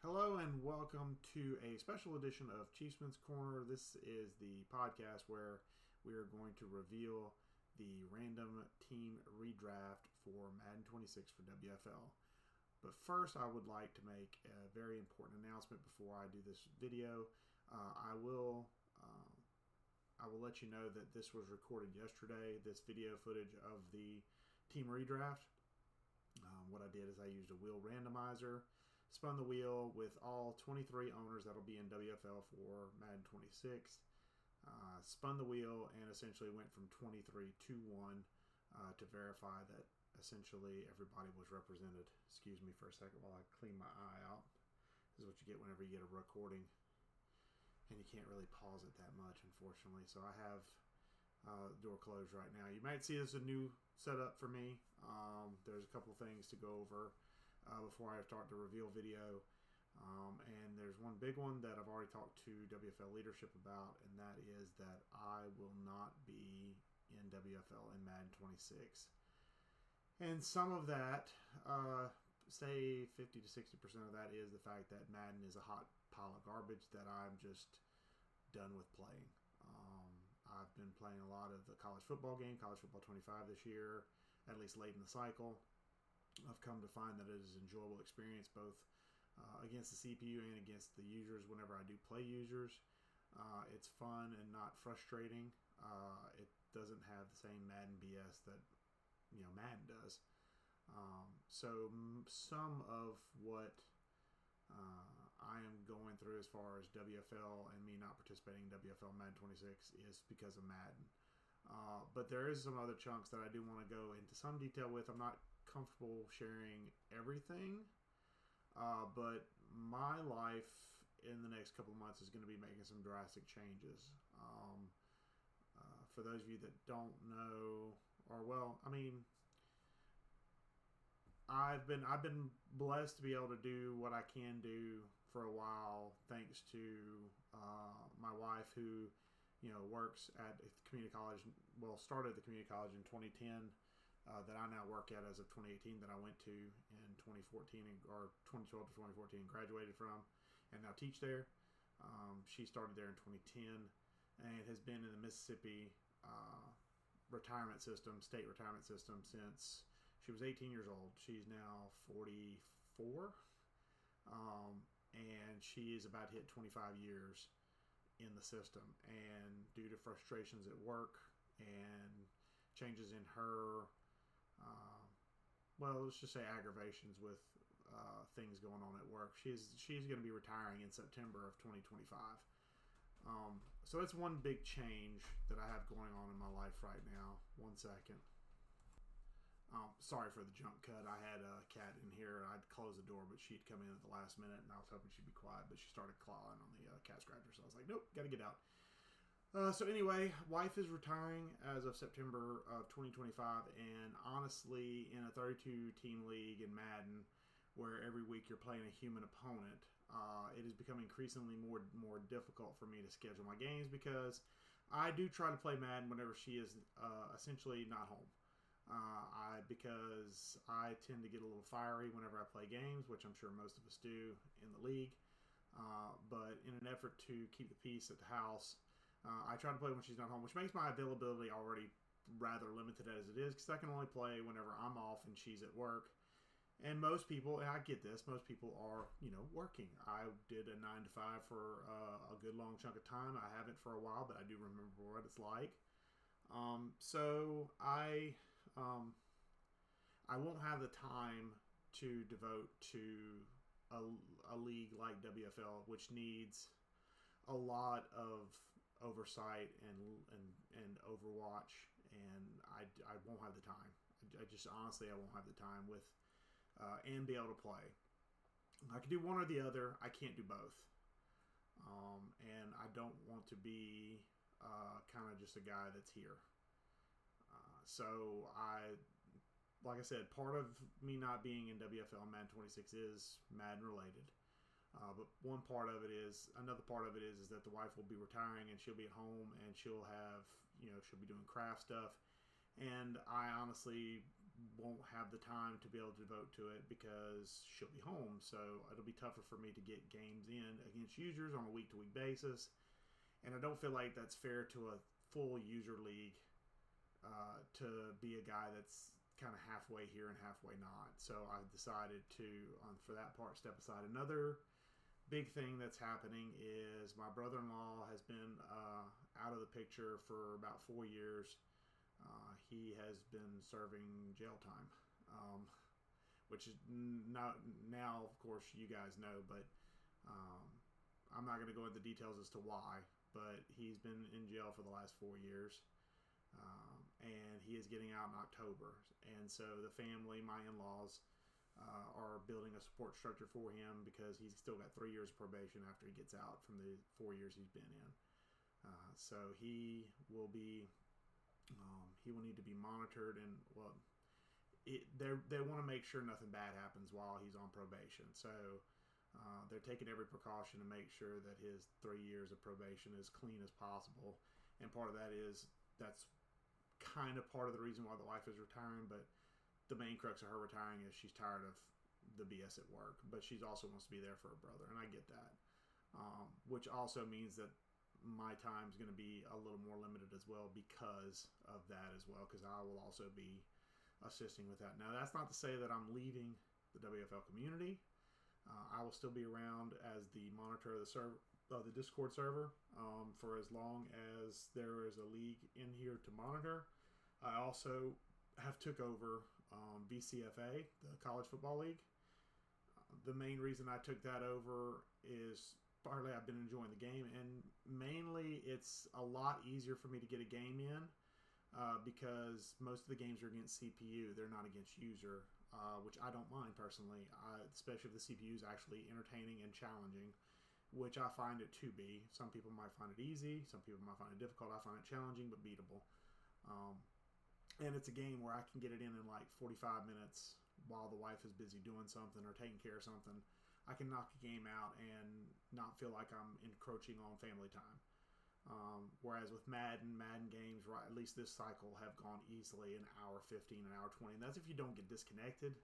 Hello and welcome to a special edition of Chiefsman's Corner. This is the podcast where we are going to reveal the random team redraft for Madden 26 for WFL. But first, I would like to make a very important announcement before I do this video. I will let you know that this was recorded yesterday, this video footage of the team redraft. What I did is I used a wheel randomizer, spun the wheel with all 23 owners that'll be in WFL for Madden 26. Spun the wheel and essentially went from 23 to 1 to verify that essentially everybody was represented. Excuse me for a second while I clean my eye out. This is what you get whenever you get a recording. And you can't really pause it that much, unfortunately. So I have the door closed right now. You might see this as a new setup for me. There's a couple things to go over before I start the reveal video. And there's one big one that I've already talked to WFL leadership about, and that is that I will not be in WFL in Madden 26. And some of that, say 50 to 60% of that, is the fact that Madden is a hot pile of garbage that I'm just done with playing. I've been playing a lot of the college football game, college football 25 this year, at least late in the cycle. I've come to find that it is an enjoyable experience both against the CPU and against the users whenever I do play users. It's fun and not frustrating. It doesn't have the same Madden BS that Madden does. So some of what I am going through as far as WFL and me not participating in WFL Madden 26 is because of Madden. But there is some other chunks that I do want to go into some detail with. I'm not comfortable sharing everything, but my life in the next couple of months is going to be making some drastic changes. For those of you that don't know, I've been blessed to be able to do what I can do for a while, thanks to my wife, who works at the community college. Well, started at the community college in 2010. That I now work at as of 2018, that I went to in 2014 or 2012 to 2014 and graduated from, and now teach there. She started there in 2010 and has been in the Mississippi retirement system, state retirement system, since she was 18 years old. She's now 44, and she is about to hit 25 years in the system. And due to frustrations at work and changes in her let's just say aggravations with things going on at work, she's going to be retiring in September of 2025. So that's one big change that I have going on in my life right now. One second. Sorry for the jump cut. I had a cat in here. I'd close the door, but she'd come in at the last minute, and I was hoping she'd be quiet, but she started clawing on the cat scratcher, so I was like, nope, got to get out. So anyway, wife is retiring as of September of 2025, and honestly, in a 32-team league in Madden, where every week you're playing a human opponent, it has become increasingly more difficult for me to schedule my games, because I do try to play Madden whenever she is essentially not home. Because I tend to get a little fiery whenever I play games, which I'm sure most of us do in the league. But in an effort to keep the peace at the house, I try to play when she's not home, which makes my availability already rather limited as it is, because I can only play whenever I'm off and she's at work. And most people, and I get this, most people are, working. I did a 9 to 5 for a good long chunk of time. I haven't for a while, but I do remember what it's like. So I won't have the time to devote to a league like WFL, which needs a lot of oversight and overwatch, and I won't have the time. I just honestly, I won't have the time with and be able to play. I can do one or the other. I can't do both, and I don't want to be kind of just a guy that's here. So like I said, part of me not being in WFL Madden 26 is Madden related. But another part of it is that the wife will be retiring, and she'll be at home, and she'll have, she'll be doing craft stuff. And I honestly won't have the time to be able to devote to it because she'll be home. So it'll be tougher for me to get games in against users on a week-to-week basis. And I don't feel like that's fair to a full user league to be a guy that's kind of halfway here and halfway not. So I decided to, for that part, step aside. Another big thing that's happening is my brother-in-law has been out of the picture for about 4 years. He has been serving jail time, which is not now, of course, you guys know, but I'm not going to go into details as to why, but he's been in jail for the last 4 years, and he is getting out in October. And so the family, my in-laws, are building a support structure for him because he's still got 3 years of probation after he gets out from the 4 years he's been in. So he will be... he will need to be monitored, and they want to make sure nothing bad happens while he's on probation. So they're taking every precaution to make sure that his 3 years of probation is clean as possible. And part of that is that's kind of part of the reason why the wife is retiring, but the main crux of her retiring is she's tired of the BS at work, but she also wants to be there for her brother, and I get that. Which also means that my time is going to be a little more limited as well because of that as well, because I will also be assisting with that. Now, that's not to say that I'm leaving the WFL community. I will still be around as the monitor of the Discord server for as long as there is a league in here to monitor. I also have took over VCFA, the College Football League. The main reason I took that over is partly I've been enjoying the game, and mainly it's a lot easier for me to get a game in because most of the games are against CPU. They're not against user, which I don't mind personally, especially if the CPU is actually entertaining and challenging, which I find it to be. Some people might find it easy. Some people might find it difficult. I find it challenging but beatable. And it's a game where I can get it in like 45 minutes while the wife is busy doing something or taking care of something. I can knock a game out and not feel like I'm encroaching on family time. Whereas with Madden games, right, at least this cycle, have gone easily an hour 15, an hour 20. And that's if you don't get disconnected.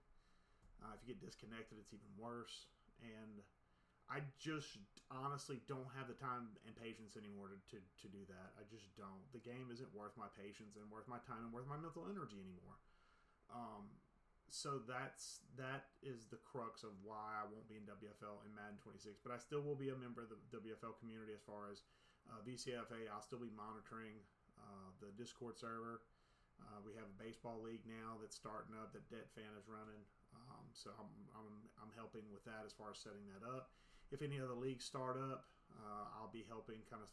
If you get disconnected, it's even worse. And I just honestly don't have the time and patience anymore to do that. I just don't. The game isn't worth my patience and worth my time and worth my mental energy anymore. So that is the crux of why I won't be in WFL in Madden 26. But I still will be a member of the WFL community as far as VCFA. I'll still be monitoring the Discord server. We have a baseball league now that's starting up that Det Fan is running. So I'm helping with that as far as setting that up. If any other leagues start up, I'll be helping kind of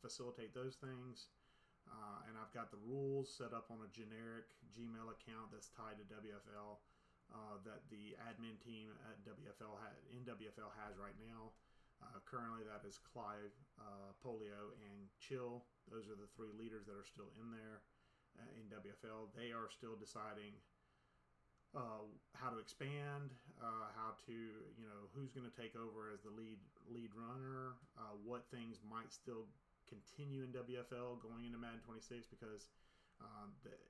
facilitate those things. And I've got the rules set up on a generic Gmail account that's tied to WFL that the admin team at WFL has right now. Currently, that is Clive, Polio, and Chill. Those are the 3 leaders that are still in there in WFL. They are still deciding how to expand, how to, who's going to take over as the lead runner, what things might still continue in WFL going into Madden 26 because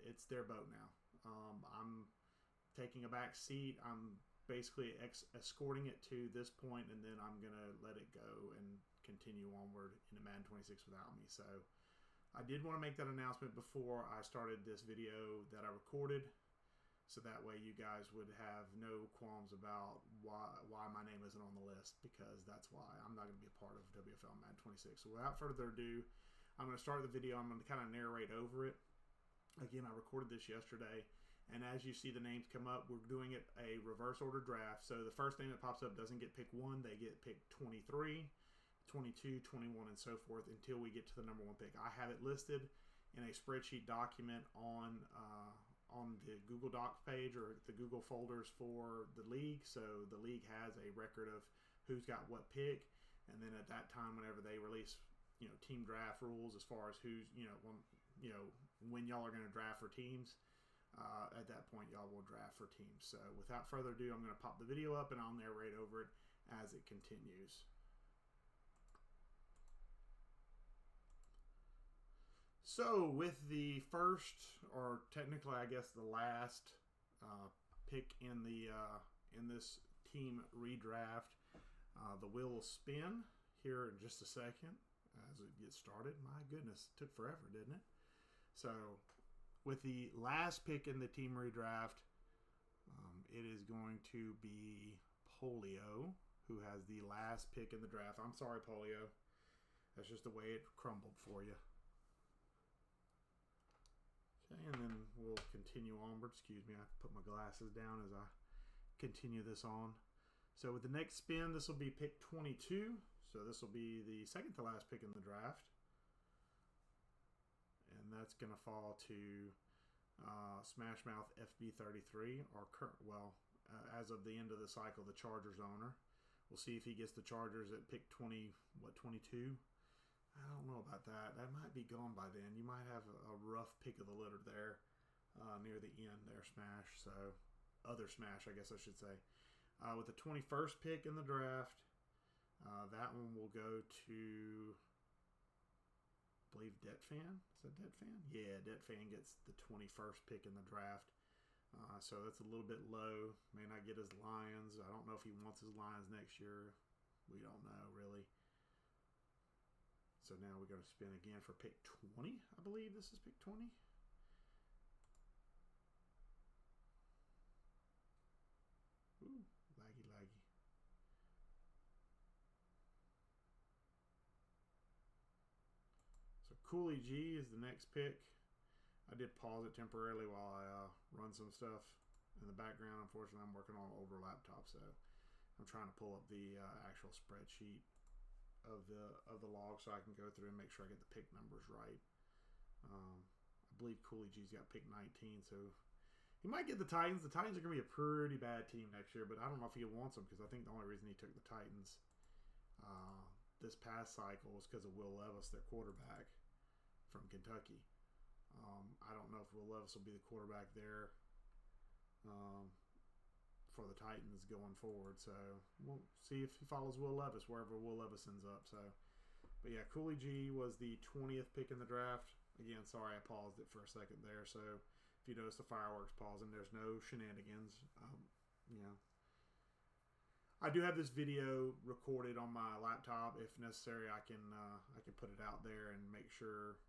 it's their boat now. I'm taking a back seat. I'm basically escorting it to this point, and then I'm going to let it go and continue onward into Madden 26 without me. So I did want to make that announcement before I started this video that I recorded, so that way you guys would have no qualms about why my name isn't on the list, because that's why I'm not going to be a part of WFL Madden 26. So without further ado, I'm going to start the video. I'm going to kind of narrate over it. Again, I recorded this yesterday, and as you see the names come up, we're doing it a reverse order draft. So the first name that pops up doesn't get picked 1, they get picked 23, 22, 21, and so forth until we get to the number 1 pick. I have it listed in a spreadsheet document on the Google Docs page or the Google folders for the league. So the league has a record of who's got what pick, and then at that time, whenever they release, team draft rules as far as who's, when y'all are going to draft for teams, at that point y'all will draft for teams. So without further ado, I'm going to pop the video up and I'll narrate over it as it continues. So with the first, or technically I guess the last pick in this team redraft. The wheel will spin here in just a second as it gets started. My goodness, it took forever, didn't it? So, with the last pick in the team redraft, it is going to be Polio, who has the last pick in the draft. I'm sorry, Polio. That's just the way it crumbled for you. Okay, and then we'll continue onward. Excuse me, I put my glasses down as I continue this on. So with the next spin, this will be pick 22. So this will be the second to last pick in the draft. And that's going to fall to Smash Mouth FB33, or as of the end of the cycle, the Chargers owner. We'll see if he gets the Chargers at pick 22? I don't know about that. That might be gone by then. You might have a rough pick of the litter there near the end there, Smash. So, other Smash, I guess I should say. With the 21st pick in the draft, that one will go to, I believe, DebtFan. Is that DebtFan? Yeah, DebtFan gets the 21st pick in the draft. So that's a little bit low. May not get his Lions. I don't know if he wants his Lions next year. We don't know, really. So now we're going to spin again for pick 20. I believe this is pick 20. Ooh, laggy. So Cooley G is the next pick. I did pause it temporarily while I run some stuff in the background. Unfortunately, I'm working on an older laptop, so I'm trying to pull up the actual spreadsheet of the log so I can go through and make sure I get the pick numbers right. I believe Cooley G's got pick 19, so he might get the Titans. The Titans are going to be a pretty bad team next year, but I don't know if he wants them, because I think the only reason he took the Titans this past cycle was because of Will Levis, their quarterback from Kentucky. I don't know if Will Levis will be the quarterback there for the Titans going forward. So we'll see if he follows Will Levis wherever Will Levis ends up. So, but yeah, Cooley G was the 20th pick in the draft. Again, sorry I paused it for a second there. So if you notice the fireworks pausing, there's no shenanigans. I do have this video recorded on my laptop. If necessary, I can put it out there and make sure.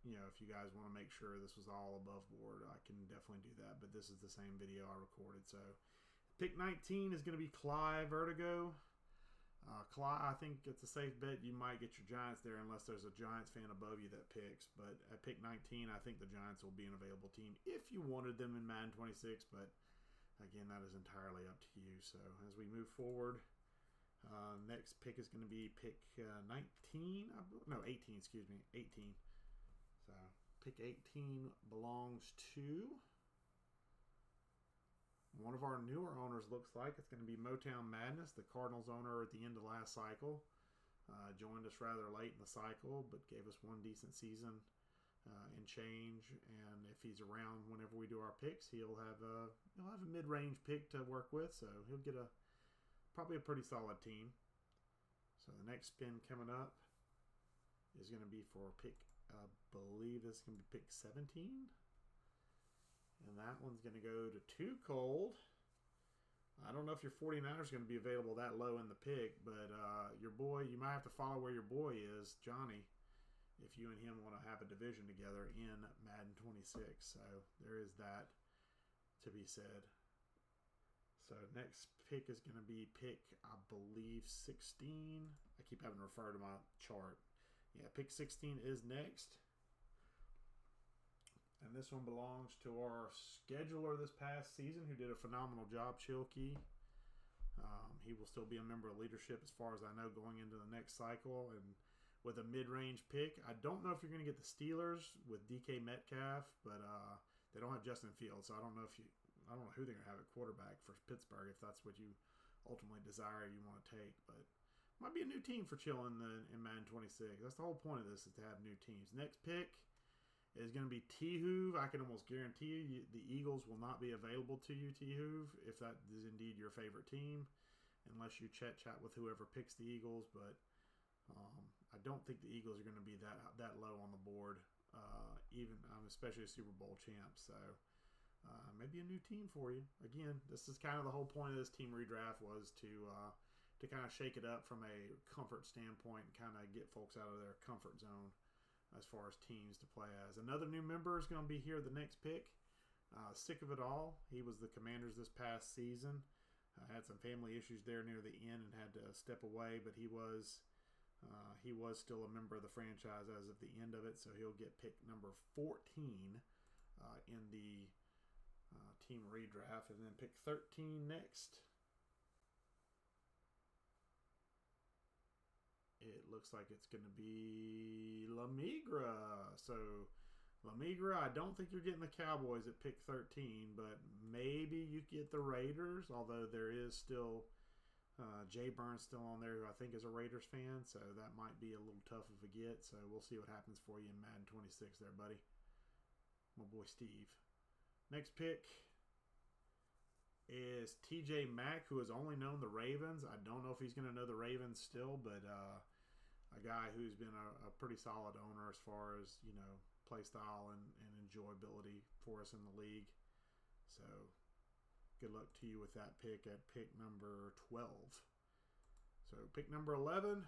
If you guys want to make sure this was all above board, I can definitely do that. But this is the same video I recorded. So pick 19 is going to be Clyde Vertigo. Clyde, I think it's a safe bet. You might get your Giants there unless there's a Giants fan above you that picks. But at pick 19, I think the Giants will be an available team if you wanted them in Madden 26. But again, that is entirely up to you. So as we move forward, next pick is going to be pick 18, excuse me, 18. So pick 18 belongs to one of our newer owners, looks like. It's going to be Motown Madness, the Cardinals owner at the end of last cycle. Joined us rather late in the cycle, but gave us one decent season and change. And if he's around whenever we do our picks, he'll have a mid-range pick to work with. So he'll get probably a pretty solid team. So the next spin coming up is going to be for pick, I believe this is going to be pick 17. And that one's going to go to Too Cold. I don't know if your 49ers are going to be available that low in the pick, but your boy, you might have to follow where your boy is, Johnny, if you and him want to have a division together in Madden 26. So there is that to be said. So next pick is going to be pick, I believe, 16. I keep having to refer to my chart. Yeah, pick 16 is next. And this one belongs to our scheduler this past season who did a phenomenal job, Chilkey. He will still be a member of leadership as far as I know going into the next cycle. And with a mid-range pick, I don't know if you're going to get the Steelers with DK Metcalf, but they don't have Justin Fields, so I don't know who they're going to have at quarterback for Pittsburgh if that's what you ultimately desire you want to take. But might be a new team for Chill in Madden 26. That's the whole point of this, is to have new teams. Next pick is going to be T-Hoove. I can almost guarantee you the Eagles will not be available to you, T-Hoove, if that is indeed your favorite team, unless you chat with whoever picks the Eagles. But I don't think the Eagles are going to be that low on the board, especially a Super Bowl champ. So maybe a new team for you. Again, this is kind of the whole point of this team redraft, was to kind of shake it up from a comfort standpoint and kind of get folks out of their comfort zone as far as teams to play as. Another new member is going to be here the next pick. Sick of it all. He was the Commanders this past season. Had some family issues there near the end and had to step away, but he was still a member of the franchise as of the end of it, so he'll get pick number 14 in the team redraft, and then pick 13 next. It looks like it's going to be Lamigra. So Lamigra, I don't think you're getting the Cowboys at pick 13, but maybe you get the Raiders, although there is still Jay Burns still on there, who I think is a Raiders fan, so that might be a little tough of a get. So we'll see what happens for you in Madden 26 there, buddy. My boy Steve. Next pick is TJ Mack, who has only known the Ravens. I don't know if he's going to know the Ravens still, but a guy who's been a pretty solid owner as far as, play style and enjoyability for us in the league. So good luck to you with that pick at pick number 12. So pick number 11,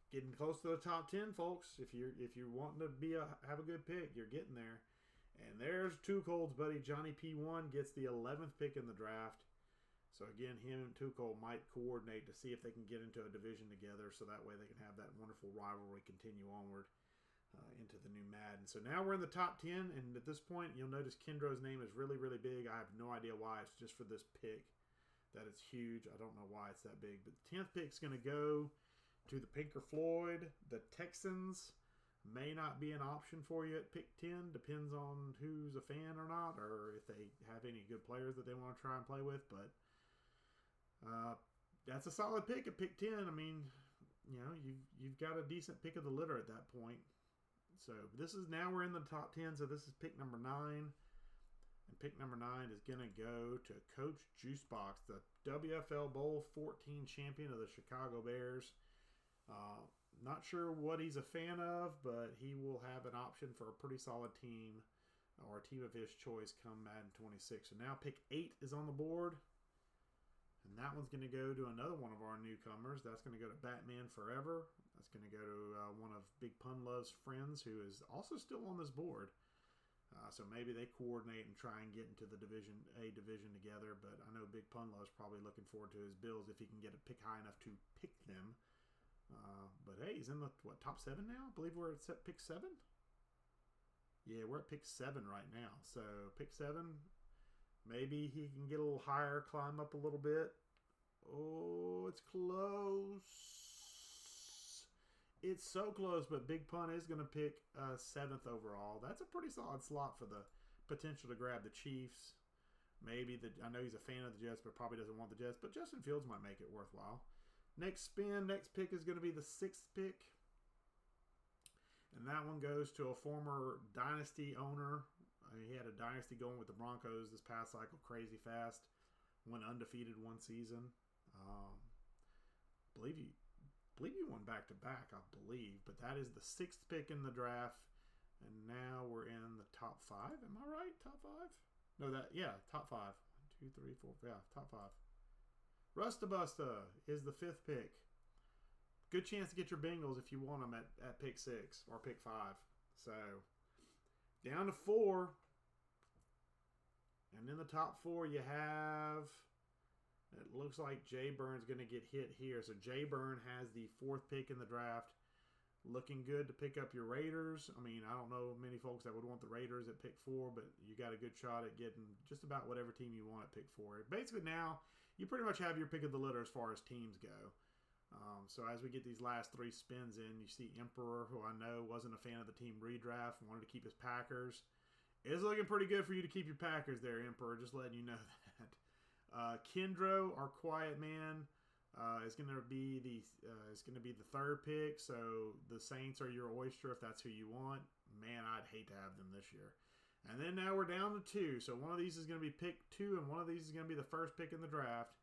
getting close to the top 10, folks. If you're wanting to have a good pick, you're getting there. And there's Tuchol's buddy Johnny P1 gets the 11th pick in the draft. So again, him and Tuchol might coordinate to see if they can get into a division together, so that way they can have that wonderful rivalry continue onward into the new Madden. So now we're in the top 10, and at this point, you'll notice Kendro's name is really, really big. I have no idea why. It's just for this pick that it's huge. I don't know why it's that big. But the 10th pick is going to go to the Pinker Floyd. The Texans may not be an option for you at pick 10. Depends on who's a fan or not, or if they have any good players that they want to try and play with. But that's a solid pick at pick 10. I mean, you've got a decent pick of the litter at that point. So now we're in the top 10. So this is pick number 9. And pick number 9 is going to go to Coach Juicebox, the WFL Bowl 14 champion of the Chicago Bears. Not sure what he's a fan of, but he will have an option for a pretty solid team or a team of his choice come Madden 26. So now pick 8 is on the board. And that one's going to go to another one of our newcomers. That's going to go to Batman Forever. That's going to go to one of Big Pun Love's friends, who is also still on this board. So maybe they coordinate and try and get into the division together. But I know Big Pun Love's probably looking forward to his Bills if he can get a pick high enough to pick them. But hey, he's in the top 7 now? I believe we're at pick 7. Yeah, we're at pick 7 right now. So pick 7. Maybe he can get a little higher, climb up a little bit. Oh, it's close. It's so close, but Big Pun is going to pick 7th overall. That's a pretty solid slot for the potential to grab the Chiefs. Maybe I know he's a fan of the Jets, but probably doesn't want the Jets. But Justin Fields might make it worthwhile. Next pick is going to be the 6th pick. And that one goes to a former Dynasty owner. He had a Dynasty going with the Broncos this past cycle crazy fast. Went undefeated one season. Believe you won back-to-back, I believe. But that is the 6th pick in the draft. And now we're in the top 5. Am I right? Top 5? No, top 5. 1, 2, 3, 4. Yeah, top 5. Rustabusta is the 5th pick. Good chance to get your Bengals if you want them at pick 6 or pick 5. So, down to 4. And in the top 4, you have, it looks like Jay Burn's going to get hit here. So Jay Burn has the 4th pick in the draft. Looking good to pick up your Raiders. I mean, I don't know many folks that would want the Raiders at pick 4, but you got a good shot at getting just about whatever team you want at pick 4. Basically now, you pretty much have your pick of the litter as far as teams go. So as we get these last 3 spins in, you see Emperor, who I know wasn't a fan of the team redraft, wanted to keep his Packers. It's looking pretty good for you to keep your Packers there, Emperor. Just letting you know that. Kendro, our quiet man, is going to be the 3rd pick. So the Saints are your oyster if that's who you want. Man, I'd hate to have them this year. And then now we're down to 2. So one of these is going to be pick 2, and one of these is going to be the 1st pick in the draft.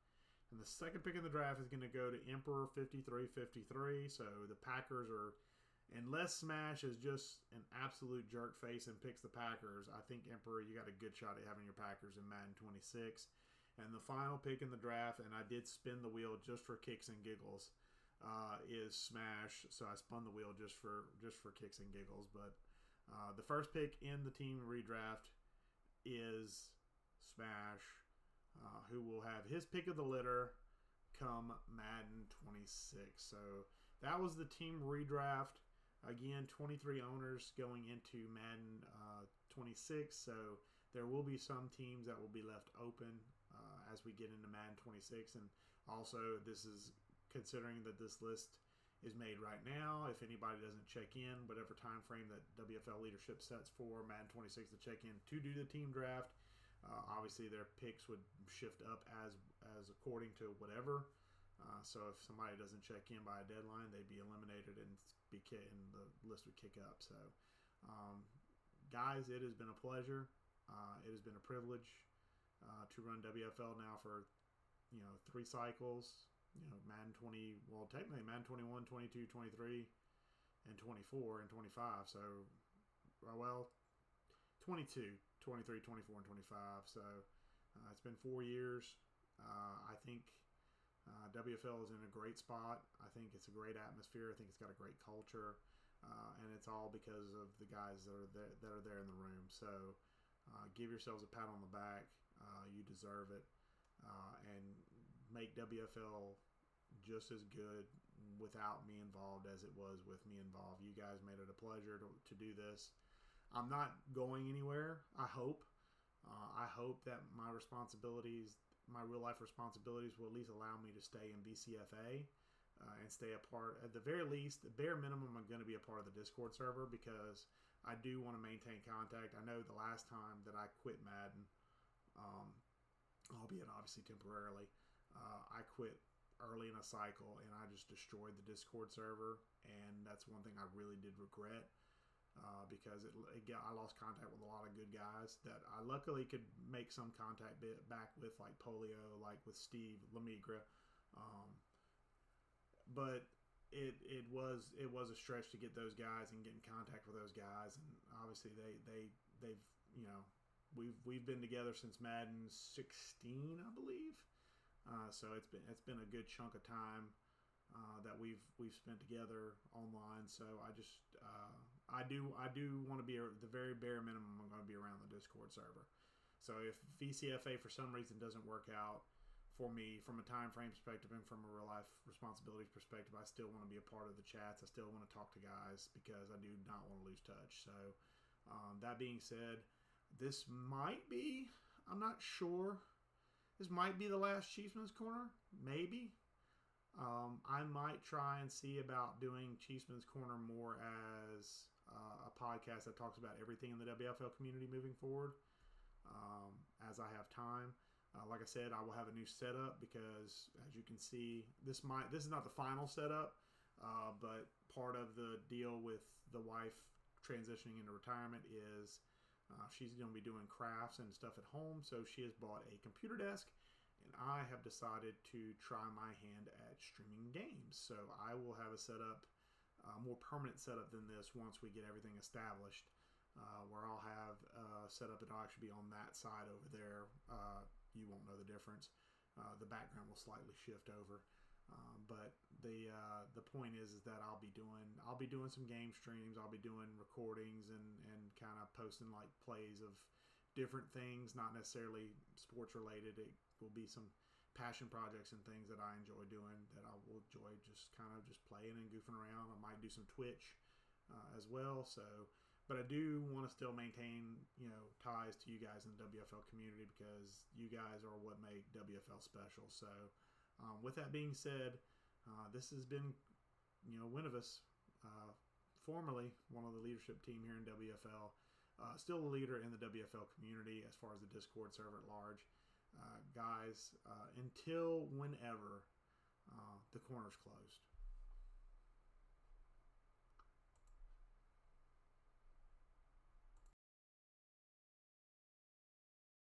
And the 2nd pick in the draft is going to go to Emperor 5353. So the Packers are unless Smash is just an absolute jerk face and picks the Packers, I think Emperor, you got a good shot at having your Packers in Madden 26. And the final pick in the draft, and I did spin the wheel just for kicks and giggles, is Smash. So I spun the wheel just for kicks and giggles. But the first pick in the team redraft is Smash, who will have his pick of the litter come Madden 26. So that was the team redraft. Again, 23 owners going into Madden 26. So there will be some teams that will be left open as we get into Madden 26. And also, this is considering that this list is made right now. If anybody doesn't check in, whatever time frame that WFL leadership sets for Madden 26 to check in to do the team draft, obviously their picks would shift up as according to whatever. So if somebody doesn't check in by a deadline, they'd be eliminated and the list would kick up. So, guys, it has been a pleasure. It has been a privilege to run WFL now for 3 cycles. Madden 20, well, technically Madden 21, 22, 23, and 24 and 25. So, 22, 23, 24, and 25. So, it's been 4 years. I think WFL is in a great spot. I think it's a great atmosphere. I think it's got a great culture, and it's all because of the guys that are there in the room. So give yourselves a pat on the back. You deserve it, and make WFL just as good without me involved as it was with me involved. You guys made it a pleasure to do this. I'm not going anywhere. I hope. I hope that my real life responsibilities will at least allow me to stay in VCFA and stay a part. At the very least, the bare minimum, I'm going to be a part of the Discord server because I do want to maintain contact. I know the last time that I quit Madden, albeit obviously temporarily, I quit early in a cycle and I just destroyed the Discord server, and that's one thing I really did regret. Because I lost contact with a lot of good guys that I luckily could make some contact back with, like Polio, like with Steve Lamigra. But it was a stretch to get those guys and get in contact with those guys, and obviously they've we've been together since Madden 16, I believe. So it's been a good chunk of time that we've spent together online. So I just I do want to be at the very bare minimum. I'm going to be around the Discord server. So if VCFA for some reason doesn't work out for me from a time frame perspective and from a real life responsibilities perspective, I still want to be a part of the chats. I still want to talk to guys because I do not want to lose touch. So that being said, this might be, I'm not sure, this might be the last Chiefsman's Corner. Maybe. I might try and see about doing Chiefsman's Corner more as a podcast that talks about everything in the WFL community moving forward as I have time. Like I said, I will have a new setup because, as you can see, this is not the final setup, but part of the deal with the wife transitioning into retirement is she's going to be doing crafts and stuff at home, so she has bought a computer desk. And I have decided to try my hand at streaming games. So I will have a setup, more permanent setup than this once we get everything established, where I'll have a setup that'll actually be on that side over there. You won't know the difference. The background will slightly shift over. But the point is that I'll be doing some game streams. I'll be doing recordings and kind of posting like plays of different things, not necessarily sports related. It will be some passion projects and things that I enjoy doing that I will enjoy just playing and goofing around. I might do some Twitch as well. So, but I do want to still maintain, ties to you guys in the WFL community because you guys are what make WFL special. So, with that being said, this has been, Winuvas, formerly one of the leadership team here in WFL, still a leader in the WFL community as far as the Discord server at large. Guys, until whenever, the corner's closed.